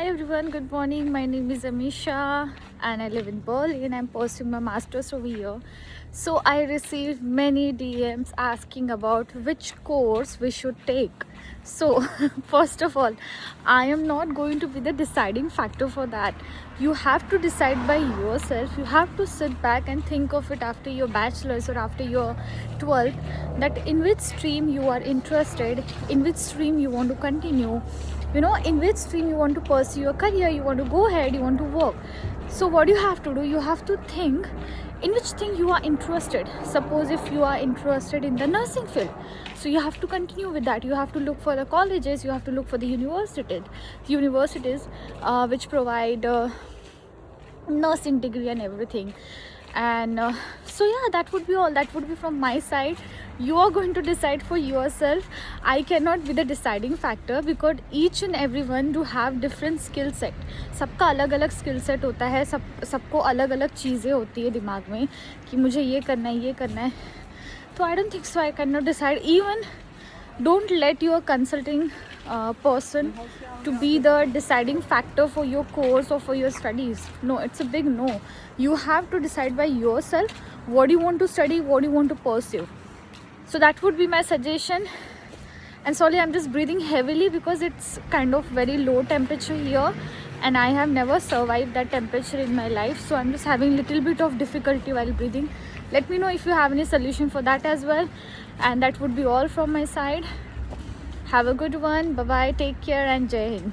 everyone, good morning. My name is Amisha and I live in Berlin. I'm pursuing my master's over here. So I received many DMs asking about which course we should take. So first of all, I am not going to be the deciding factor for that. You have to decide by yourself. You have to sit back and think of it after your bachelor's or after your 12th, that in which stream you are interested, in which stream you want to continue, in which stream you want to pursue your career, you want to go ahead, you want to work. So what you have to do, you have to think in which thing you are interested. Suppose if you are interested in the nursing field, so you have to continue with that. You have to look for the colleges, you have to look for the universities which provide nursing degree and everything. And so yeah, that would be all. That would be from my side. You are going to decide for yourself. I cannot be the deciding factor because each and everyone do have different skill set. सबका अलग अलग skill set होता है. सबको अलग अलग चीज़ें होती है दिमाग में कि मुझे ये करना है. तो I don't think so. I cannot decide. Even don't let your consulting person to be the deciding factor for your course or for your studies. No, it's a big no. You have to decide by yourself what you want to study, what you want to pursue. So that would be my suggestion. And sorry, I'm just breathing heavily because it's kind of very low temperature here and I have never survived that temperature in my life, so I'm just having little bit of difficulty while breathing. Let me know if you have any solution for that as well. And that would be all from my side. Have a good one. Bye bye, take care and Jai Hind.